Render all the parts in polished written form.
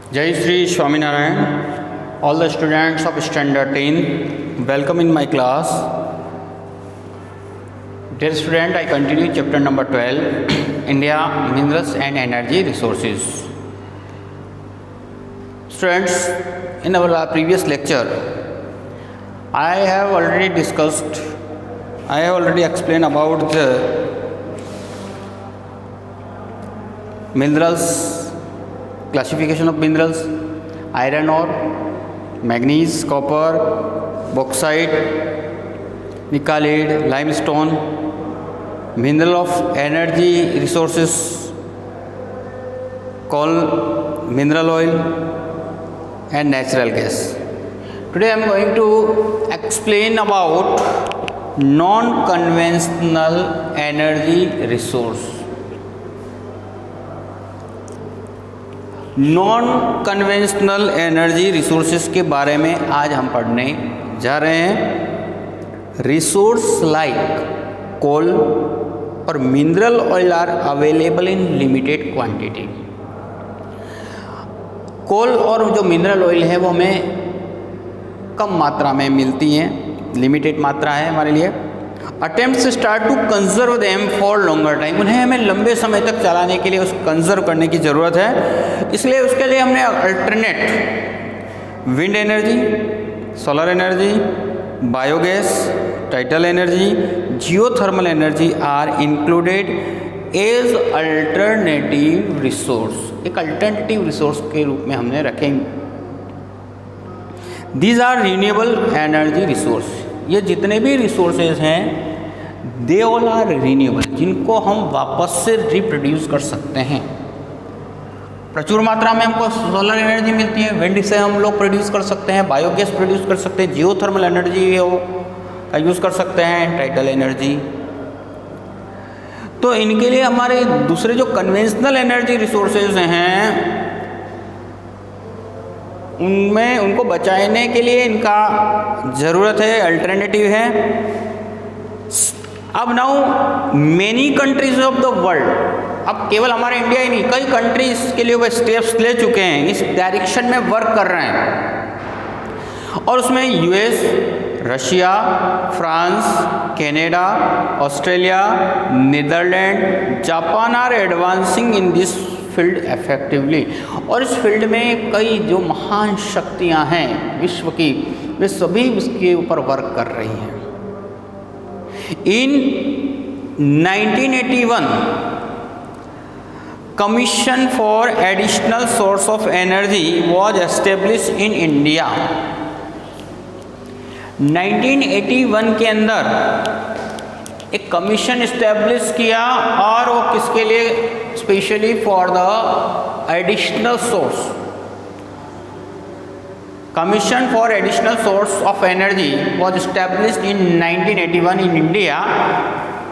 Jai Sri Swaminarayan, all the students of Standard 10, welcome in my class. Dear student, I continue chapter number 12, India, Minerals and Energy Resources. Students, in our previous lecture, I have already explained about the minerals, classification of minerals, iron ore, manganese, copper, bauxite, mica lead, limestone, mineral of energy resources, coal, mineral oil and natural gas. Today I am going to explain about non-conventional energy resource. Non conventional energy resources के बारे में आज हम पढ़ने जा रहे हैं। Resource like coal और mineral oil are available in limited quantity. Coal और जो मिनरल ऑयल है वो हमें कम मात्रा में मिलती हैं, लिमिटेड मात्रा है हमारे लिए। Attempts start to conserve them for longer time, उन्हें हमें लंबे समय तक चलाने के लिए उस कंजर्व करने की ज़रूरत है। इसलिए उसके लिए हमने alternate wind energy, solar energy, biogas, tidal energy, geothermal energy are included as alternative resource, एक अल्टरनेटिव रिसोर्स के रूप में हमने रखेंगे। These are renewable energy resource, ये जितने भी रिसोर्सेज हैं दे ऑल आर रिन्यूएबल, जिनको हम वापस से रिप्रोड्यूस कर सकते हैं। प्रचुर मात्रा में हमको सोलर एनर्जी मिलती है, विंड से हम लोग प्रोड्यूस कर सकते हैं, बायोगैस प्रोड्यूस कर सकते हैं, जियोथर्मल एनर्जी है वो का यूज़ कर सकते हैं, टाइडल एनर्जी। तो इनके लिए हमारे दूसरे जो कन्वेंशनल एनर्जी रिसोर्सेज हैं उनमें उनको बचाने के लिए इनका ज़रूरत है, अल्टरनेटिव है। अब now many countries of the world, अब केवल हमारे इंडिया ही नहीं, कई कंट्रीज के लिए वो स्टेप्स ले चुके हैं, इस डायरेक्शन में वर्क कर रहे हैं। और उसमें US, Russia, France, Canada, Australia, Netherland, Japan are advancing in this field effectively. और इस फील्ड में कई जो महान शक्तियां हैं विश्व की, वे सभी इसके ऊपर वर्क कर रही हैं। इन 1981 commission for additional source of energy was establish in India. 1981 के अंदर एक कमीशन इस्टेब्लिश किया, और वो किसके लिए? Specially for the additional source. Commission for additional source of energy was established in 1981 in India,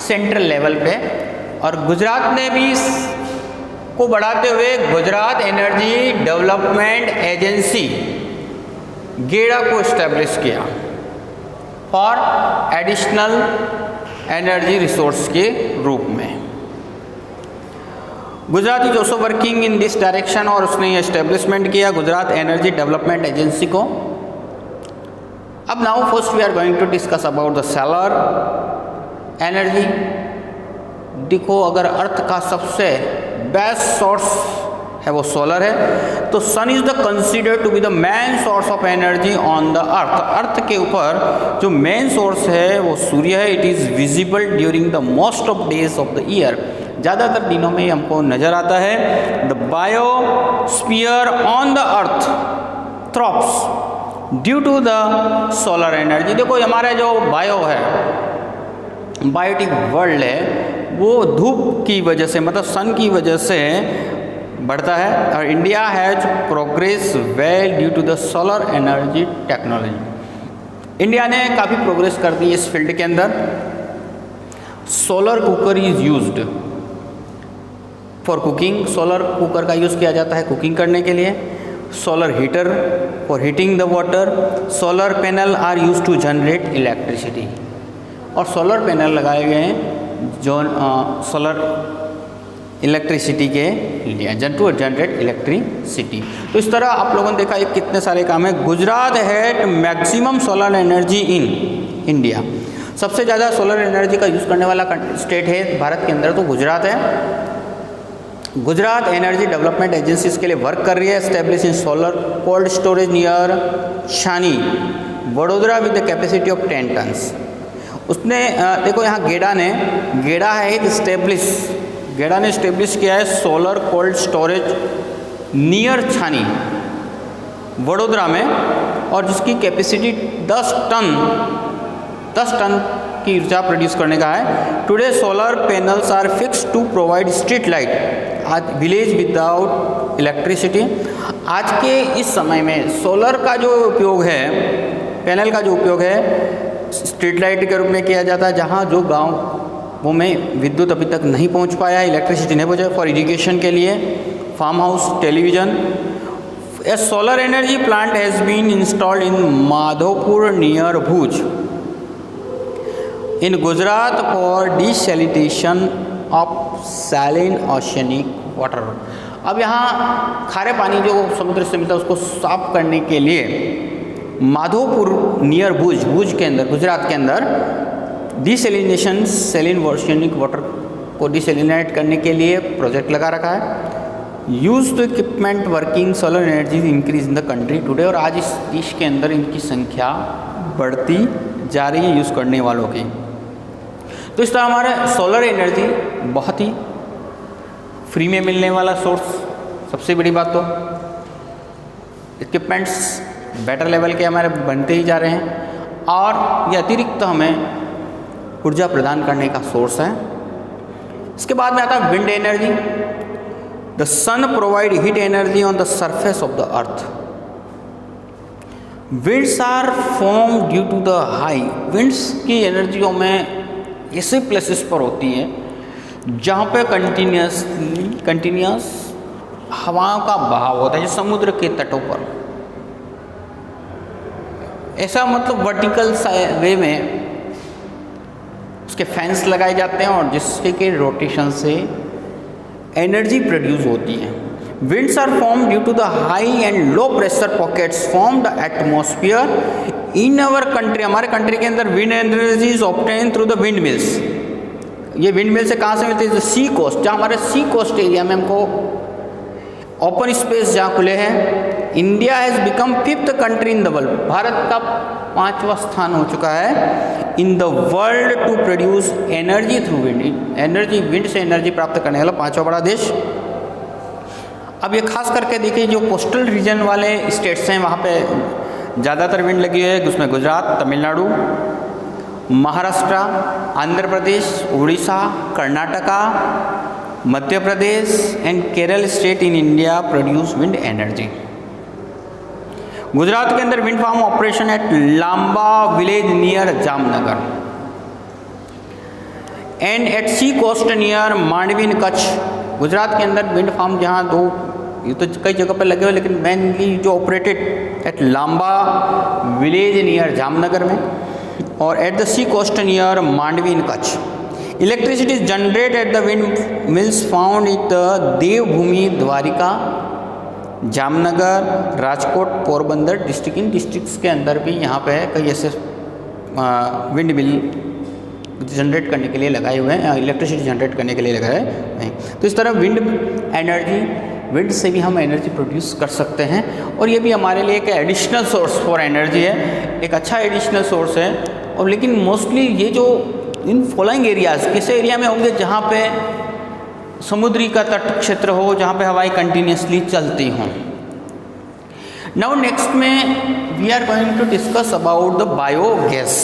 central level पे। और गुजरात ने भी इसको बढ़ाते हुए गुजरात एनर्जी डेवलपमेंट एजेंसी गेड़ा को इस्टेब्लिश किया फॉर एडिशनल एनर्जी रिसोर्स के रूप में। Gujarat is also working in this direction, और उसने ये एस्टेब्लिशमेंट किया गुजरात एनर्जी डेवलपमेंट एजेंसी को। अब now first we are going to discuss about the solar energy. देखो, अगर अर्थ का सबसे बेस्ट सोर्स है वो सोलर है, तो sun is the considered to be the main source of energy on the earth. Earth के ऊपर जो मेन सोर्स है वो सूर्य है। It is visible during the most of days of the year, ज़्यादातर दिनों में हमको नज़र आता है। The biosphere on the earth thrives due to the solar energy. देखो, हमारा जो बायो है, बायोटिक वर्ल्ड है, वो धूप की वजह से, मतलब सन की वजह से बढ़ता है। और India has progress well due to the solar energy technology. India ने काफ़ी प्रोग्रेस कर दी इस फील्ड के अंदर। Solar cooker is used for cooking, solar cooker का यूज़ किया जाता है कुकिंग करने के लिए। Solar heater for heating the water. Solar panel are use to generate electricity. और सोलर पैनल लगाए गए हैं जो सोलर इलेक्ट्रिसिटी के लिए, टू जनरेट इलेक्ट्रिसिटी। तो इस तरह आप लोगों ने देखा ये कितने सारे काम है। Gujarat had maximum solar energy in India. सबसे ज़्यादा सोलर एनर्जी का यूज़ करने वाला स्टेट है भारत के अंदर तो गुजरात है। गुजरात एनर्जी डेवलपमेंट एजेंसी इसके लिए वर्क कर रही है। Establish in solar cold storage near Chhani Vadodara with the capacity of 10 tons. उसने देखो यहाँ गेड़ा है एक गेड़ा ने इस्टेब्लिश किया है solar cold storage near Chhani Vadodara में, और जिसकी कैपेसिटी 10 टन की ऊर्जा प्रोड्यूस करने का है। Today solar panels are fix to provide street light आज विलेज विदाउट इलेक्ट्रिसिटी। आज के इस समय में सोलर का जो उपयोग है, पैनल का जो उपयोग है स्ट्रीट लाइट के रूप में किया जाता है, जहाँ जो गाँव में विद्युत अभी तक नहीं पहुँच पाया, इलेक्ट्रिसिटी नहीं पहुँचा, फॉर इरिगेशन के लिए, farm house, television. A solar energy plant has been installed in Madhopur near Bhuj in Gujarat for desalination of saline oceanic water. अब यहाँ खारे पानी जो समुद्र से मिलता है उसको साफ करने के लिए माधोपुर नियर भुज के अंदर, गुजरात के अंदर डिसैलिनेशन सैलिन ओशियनिक वाटर को डिसैलिनेट करने के लिए प्रोजेक्ट लगा रखा है। Use the equipment working solar energy increase in the country today. और आज इस देश के अंदर इनकी संख्या बढ़ती जा रही है यूज़ करने वालों की। तो इस तरह हमारे सोलर एनर्जी बहुत ही फ्री में मिलने वाला सोर्स, सबसे बड़ी बात तो इक्विपमेंट्स बेटर लेवल के हमारे बनते ही जा रहे हैं, और ये अतिरिक्त हमें ऊर्जा प्रदान करने का सोर्स है। इसके बाद में आता है wind energy. The sun provide heat energy on the surface of the earth. Winds are form due to the high. Winds की एनर्जियों में ऐसे प्लेसेस पर होती है जहाँ पे कंटिन्यूस हवाओं का बहाव होता है, जैसे समुद्र के तटों पर। ऐसा मतलब वर्टिकल वे में उसके फैंस लगाए जाते हैं और जिसके के रोटेशन से एनर्जी प्रोड्यूस होती है। Winds are form due to the high and low pressure pockets form the atmosphere in our country. हमारे कंट्री के अंदर wind energy is obtain through the wind mills. ये विंड मिल से कहाँ से मिलती है? सी कोस्ट, जहाँ हमारे सी कोस्ट एरिया में हमको ओपन स्पेस जहाँ खुले हैं। India has become 5th country in the world. Bharat का 5वां स्थान हो चुका है in the world to produce energy through wind. Energy wind से एनर्जी प्राप्त करने वाला 5वां बड़ा देश। अब ये खास करके देखिए जो कोस्टल रीजन वाले स्टेट्स हैं वहाँ पे ज़्यादातर विंड लगी है। उसमें Gujarat, Tamil Nadu, Maharashtra, Andhra Pradesh, Orissa, Karnataka, Madhya Pradesh and Kerala state in India produce wind energy. Gujarat के अंदर wind farm operation at Lamba village near Jamnagar and at sea coast near Mandvi in Kutch. Gujarat के अंदर विंड फार्म जहाँ दो, ये तो कई जगह पर लगे हुए, लेकिन मेनली जो operated at Lamba village near Jamnagar में और at the sea coast near Mandvi in Kutch. Electricity is generate at the wind mills found in the Devbhumi, Dwarka, Jamnagar, Rajkot, Porbandar district. इन डिस्ट्रिक्ट्स के अंदर भी यहाँ पे कई ऐसे विंड मिल जनरेट करने के लिए लगाए हुए हैं, इलेक्ट्रिसिटी जनरेट करने के लिए लगाए हैं। तो इस तरह विंड एनर्जी, विंड से भी हम एनर्जी प्रोड्यूस कर सकते हैं और ये भी हमारे लिए एक एडिशनल सोर्स फॉर एनर्जी है, एक अच्छा एडिशनल सोर्स है। और लेकिन मोस्टली ये जो इन फॉलोइंग एरियाज़ किस एरिया में होंगे? जहाँ पे समुद्री का तट क्षेत्र हो, जहाँ पे हवाएं कंटिन्यूसली चलती हों। नाउ नेक्स्ट में we are going to discuss about the biogas,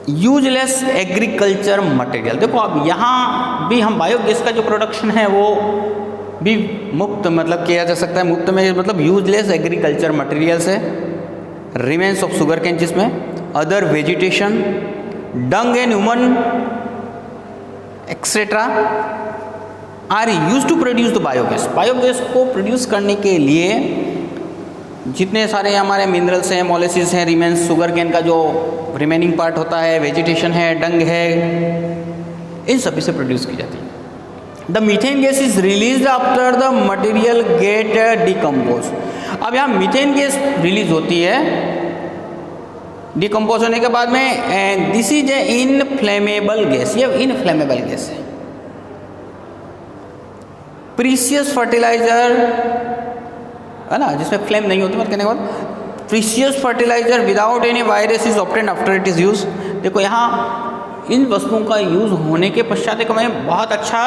useless agriculture material. देखो अब यहाँ भी हम बायोगैस का जो प्रोडक्शन है वो भी मुक्त मतलब किया जा सकता है। मुक्त में मतलब यूजलेस एग्रीकल्चर मटेरियल्स है, रिमेन्स ऑफ शुगर केन, जिसमें other vegetation, dung and human etcetera are use to produce the biogas. Biogas को प्रोड्यूस करने के लिए जितने सारे हमारे मिनरल्स हैं, मॉलिसिस हैं, रिमेन्स शुगर केन का जो रिमेनिंग पार्ट होता है, वेजिटेशन है, डंग है, इन सभी से प्रोड्यूस की जाती है। The methane gas is release after the material get decompose. अब यहाँ मीथेन गैस रिलीज होती है डिकम्पोज होने के बाद में, and this is a inflammable gas, ये इनफ्लेमेबल गैस है। प्रीशियस फर्टिलाइजर है ना, जिसमें फ्लेम नहीं होती, मतलब कहने के बाद precious fertiliser without any virus is obtained after it is use. देखो यहाँ इन वस्तुओं का यूज होने के पश्चात एक हमें बहुत अच्छा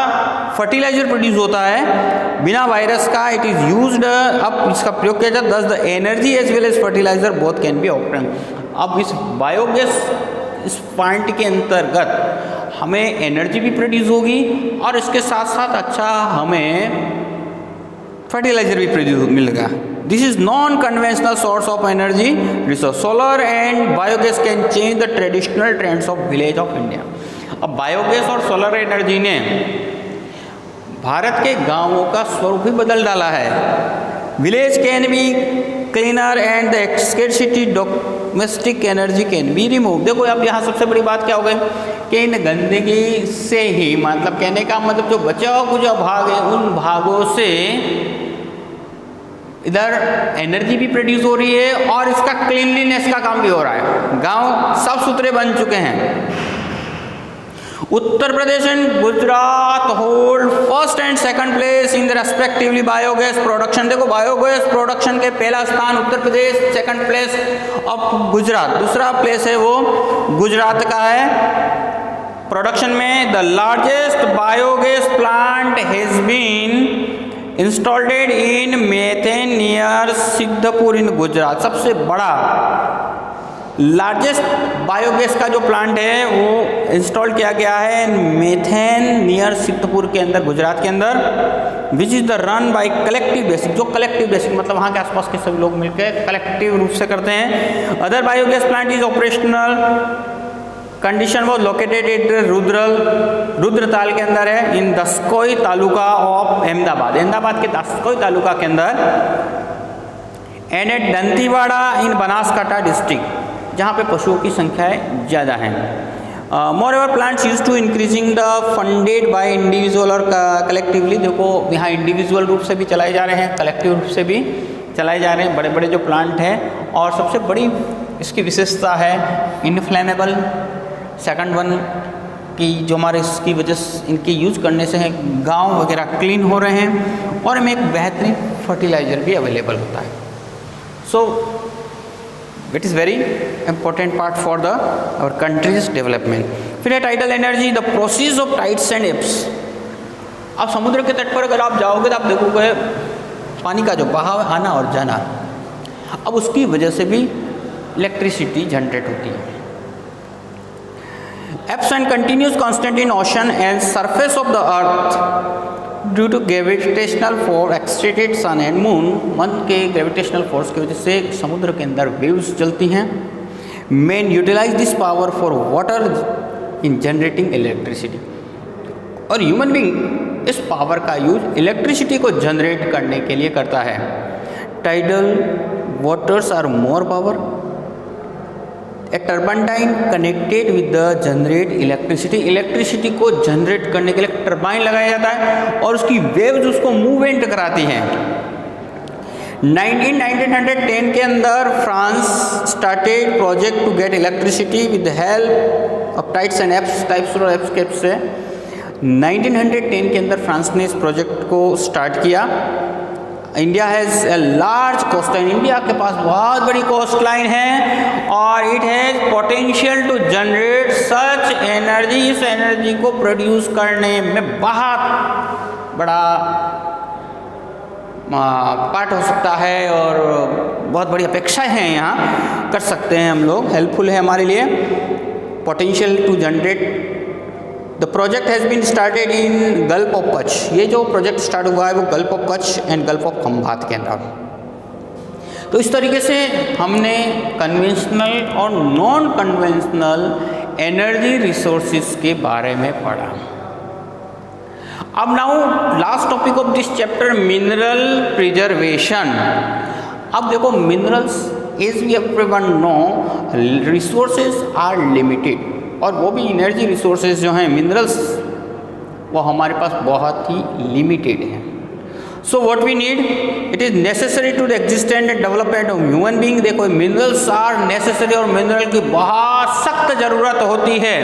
फर्टिलाइजर प्रोड्यूस होता है बिना वायरस का, इट इज यूज्ड। अब इसका प्रयोग किया जाता है, thus the energy as well as fertiliser both can be obtained. अब इस बायोगैस इस पॉइंट के अंतर्गत हमें एनर्जी भी प्रोड्यूस होगी और इसके साथ साथ अच्छा हमें फर्टिलाइजर भी प्रोड्यूस मिलेगा। This is non conventional source of energy resource. Solar and biogas can change the traditional trends of village of India. अब बायोगैस और सोलर एनर्जी ने भारत के गांवों का स्वरूप ही बदल डाला है। Village can be cleaner and the scarcity domestic energy can be remove. देखो अब यहाँ सबसे बड़ी बात क्या हो गई कि इन गंदगी से ही, मतलब कहने का मतलब जो बचा कुछ भाग है उन भागों से इधर एनर्जी भी प्रोड्यूस हो रही है और इसका क्लीनलीनेस का काम भी हो रहा है। गांव साफ सुथरे बन चुके हैं। Uttar Pradesh and Gujarat hold first and second place in the respectively biogas production. देखो बायोगैस प्रोडक्शन के पहला स्थान Uttar Pradesh, second place of Gujarat, दूसरा प्लेस है वो गुजरात का है प्रोडक्शन में। The largest biogas plant has been installed in Methan near Sidhpur in Gujarat. सबसे बड़ा लार्जेस्ट बायोगैस का जो प्लांट है वो इंस्टॉल किया गया है मेथेन नियर सिद्धपुर के अंदर, गुजरात के अंदर, which is the run by collective basic. जो कलेक्टिव बेसिक मतलब वहाँ के आसपास के सभी लोग मिलकर कलेक्टिव रूप से करते हैं। Other biogas plant is operational condition वो लोकेटेड एट रुद्रताल के अंदर है, इन दसकोई तालुका ऑफ अहमदाबाद, अहमदाबाद के दसकोई तालुका के अंदर, and at Dantiwada in Banaskantha district, जहाँ पे पशुओं की संख्या ज़्यादा है। Moreover plants use to increasing the funded by individual और कलेक्टिवली। देखो यहाँ इंडिविजुअल रूप से भी चलाए जा रहे हैं, कलेक्टिव रूप से भी चलाए जा रहे हैं बड़े बड़े जो प्लांट हैं। और सबसे बड़ी इसकी विशेषता है इनफ्लेमेबल। सेकंड वन की जो हमारे इसकी वजह से इनके यूज करने से गांव वगैरह क्लीन हो रहे हैं और हमें एक बेहतरीन फर्टिलाइज़र भी अवेलेबल होता है। So it is very important part for the our country's development. फिर है tidal energy, the process of tides and ebbs. अब समुद्र के तट पर अगर आप जाओगे तो आप देखोगे पानी का जो बहाव आना और जाना, अब उसकी वजह से भी इलेक्ट्रिसिटी जनरेट होती है। Ebbs and continuous constant in ocean and surface of the earth due to gravitational force excited sun and moon। मन के ग्रेविटेशनल फोर्स की वजह से समुद्र के अंदर वेव्स चलती हैं। Man utilise this power for water in generating electricity. और ह्यूमन बींग इस पावर का यूज इलेक्ट्रिसिटी को जनरेट करने के लिए करता है। Tidal waters are more power. A turbine connected with the generate electricity. Electricity को जनरेट करने के लिए टर्बाइन लगाया जाता है और उसकी वेव्स उसको मूवमेंट कराती हैं। 1910 के अंदर France started project to get electricity with help of tides and ebbs, tides और एब्स केप से। 1910 के अंदर फ्रांस ने इस प्रोजेक्ट को स्टार्ट किया। India has a large coast line. India के पास बहुत बड़ी कोस्ट लाइन है और it has potential to generate such energy. इस एनर्जी को प्रोड्यूस करने में बहुत बड़ा पार्ट हो सकता है और बहुत बड़ी अपेक्षाएं हैं यहाँ, कर सकते हैं हम लोग, हेल्पफुल है हमारे लिए। Potential to generate the project has been started in Gulf of Kutch. ये जो प्रोजेक्ट स्टार्ट हुआ है वो Gulf of Kutch and Gulf of Khambhat के अंदर। तो इस तरीके से हमने कन्वेंशनल और नॉन कन्वेंशनल एनर्जी रिसोर्सेज के बारे में पढ़ा। अब now last topic of this chapter, mineral preservation. अब देखो minerals as we everyone know resources are limited, और वो भी एनर्जी रिसोर्सेज जो हैं मिनरल्स वो हमारे पास बहुत ही लिमिटेड है। So what we need, it is necessary to the existence and development of human being. देखो मिनरल्स आर नेसेसरी, और मिनरल की बहुत सख्त ज़रूरत होती है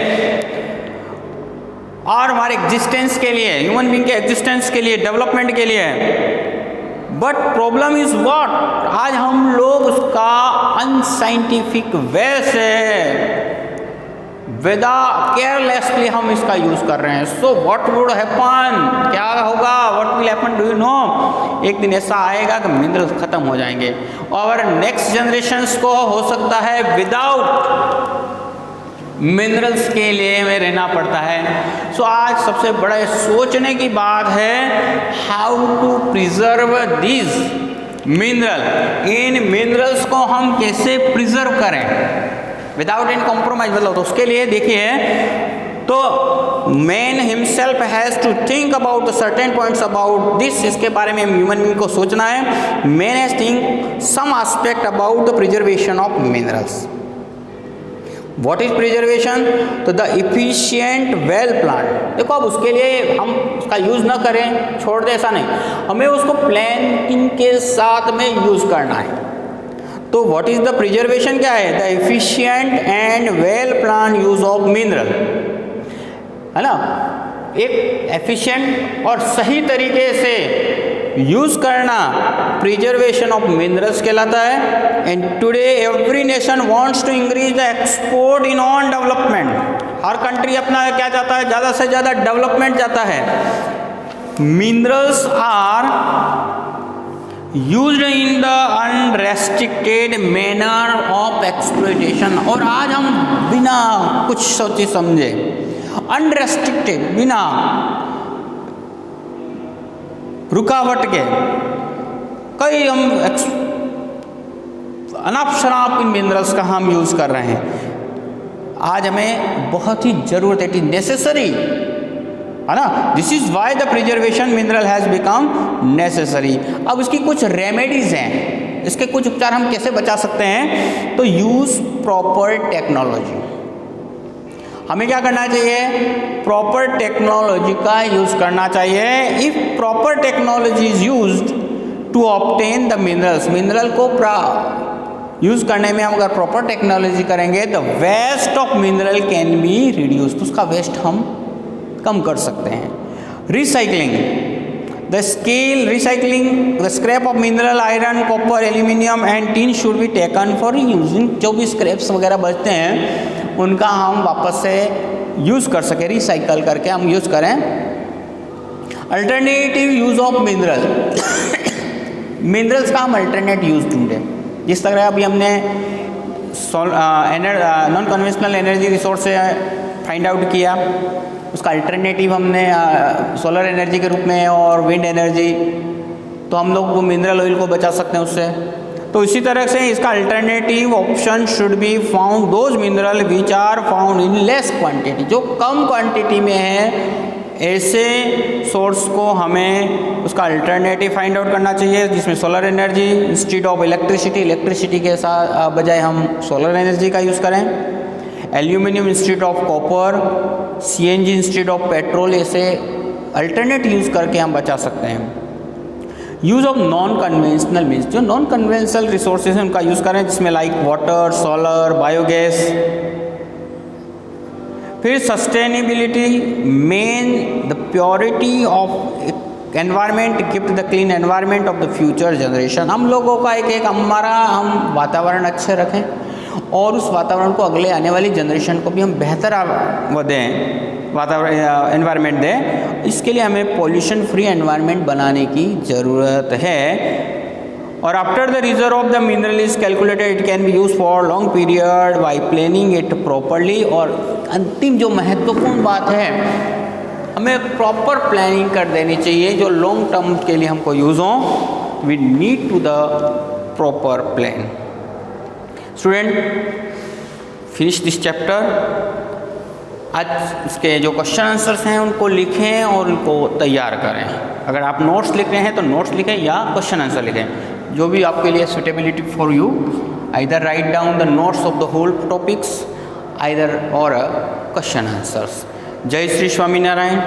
और हमारे एग्जिस्टेंस के लिए, ह्यूमन बीइंग के एग्जिस्टेंस के लिए, डेवलपमेंट के लिए। बट प्रॉब्लम इज व्हाट, आज हम लोग उसका अनसाइंटिफिक वे से विदा केयरलेसली हम इसका यूज़ कर रहे हैं। सो व्हाट वुड हैपन, क्या होगा, what will happen, do you know, एक दिन ऐसा आएगा कि मिनरल्स खत्म हो जाएंगे और नेक्स्ट जनरेशंस को हो सकता है विदाउट मिनरल्स के लिए में रहना पड़ता है। सो आज सबसे बड़ा सोचने की बात है how to preserve this mineral. इन मिनरल्स को हम कैसे प्रिजर्व करें विदाउट इन कॉम्प्रोमाइज, मतलब तो उसके लिए देखिए तो man himself has to think about the certain points about this. इसके बारे में ह्यूमन बीइंग को सोचना है। Man has think some aspect about the preservation of minerals. What is preservation, तो द इफिशिएंट वेल प्लान। देखो अब उसके लिए हम उसका यूज़ ना करें, छोड़ दें, ऐसा नहीं, हमें उसको प्लानिंग के साथ में यूज़ करना है। तो व्हाट इज द प्रिजर्वेशन, क्या है, the efficient and well plan use of mineral, है ना, एक एफिशिएंट और सही तरीके से यूज करना प्रिजर्वेशन ऑफ मिनरल्स कहलाता है। And today every nation wants to increase the export in on development. हर कंट्री अपना क्या चाहता है, ज़्यादा से ज़्यादा डेवलपमेंट चाहता है। Minerals are used in the unrestricted manner of exploitation. और आज हम बिना कुछ सोचे समझे, अनरेस्ट्रिक्टेड, बिना रुकावट के कई हम अनाप शनाप इन मिनरल्स का हम यूज़ कर रहे हैं। आज हमें बहुत ही ज़रूरत है, इट इज नेसेसरी, है ना। This is why the preservation mineral has become necessary. अब इसकी कुछ रेमेडीज़ हैं, इसके कुछ उपचार हम कैसे बचा सकते हैं। तो यूज़ प्रॉपर टेक्नोलॉजी, हमें क्या करना चाहिए, प्रॉपर टेक्नोलॉजी का यूज़ करना चाहिए। If proper technology is used to obtain the minerals, mineral को यूज़ करने में हम अगर प्रॉपर टेक्नोलॉजी करेंगे the waste of mineral can be reduce, तो उसका वेस्ट हम कम कर सकते हैं। Recycling, the scale recycling the scrap of mineral, iron, copper, aluminium and tin should be taken for using. जो भी स्क्रैप्स वगैरह बचते हैं उनका हम वापस से यूज़ कर सकें, रिसाइकल करके हम यूज़ करें। Alternative use of mineral, minerals का हम अल्टरनेट यूज़ ढूंढें। जिस तरह अभी हमने नॉन कन्वेंशनल एनर्जी रिसोर्स से फाइंड आउट किया, उसका अल्टरनेटिव हमने सोलर एनर्जी के रूप में और विंड एनर्जी, तो हम लोग वो मिनरल ऑयल को बचा सकते हैं उससे। तो इसी तरह से इसका alternative option should be found those mineral which are found in less quantity, जो कम क्वांटिटी में है, ऐसे सोर्स को हमें उसका अल्टरनेटिव फाइंड आउट करना चाहिए, जिसमें solar energy instead of electricity, electricity के साथ बजाय हम सोलर एनर्जी का यूज़ करें। Aluminium instead of copper, CNG instead of petrol, ऐसे अल्टरनेट यूज़ करके हम बचा सकते हैं। Use of non conventional means, जो नॉन कन्वेंशनल रिसोर्सेज हैं उनका यूज़ करें, जिसमें लाइक वाटर, सोलर, बायोगैस। फिर sustainability, main the purity of environment gift the clean environment of the future generation. हम लोगों का एक हम वातावरण अच्छे रखें और उस वातावरण को अगले आने वाली जनरेशन को भी हम बेहतर वो दें, वातावरण एनवायरनमेंट दें। इसके लिए हमें पॉल्यूशन फ्री एनवायरनमेंट बनाने की ज़रूरत है। और after the reserve of the mineral is calculated, it can be use for long period by planning it properly. और अंतिम जो महत्वपूर्ण बात है, हमें प्रॉपर प्लानिंग कर देनी चाहिए जो लॉन्ग टर्म के लिए हमको यूज़ हो। We need to the proper plan. Student, finish this chapter. आज इसके जो क्वेश्चन आंसर्स हैं उनको लिखें और उनको तैयार करें। अगर आप नोट्स लिख रहे हैं तो नोट्स लिखें या क्वेश्चन आंसर लिखें, जो भी आपके लिए suitability for you. Either write down the notes of the whole topics either or question answers. जय श्री स्वामीनारायण।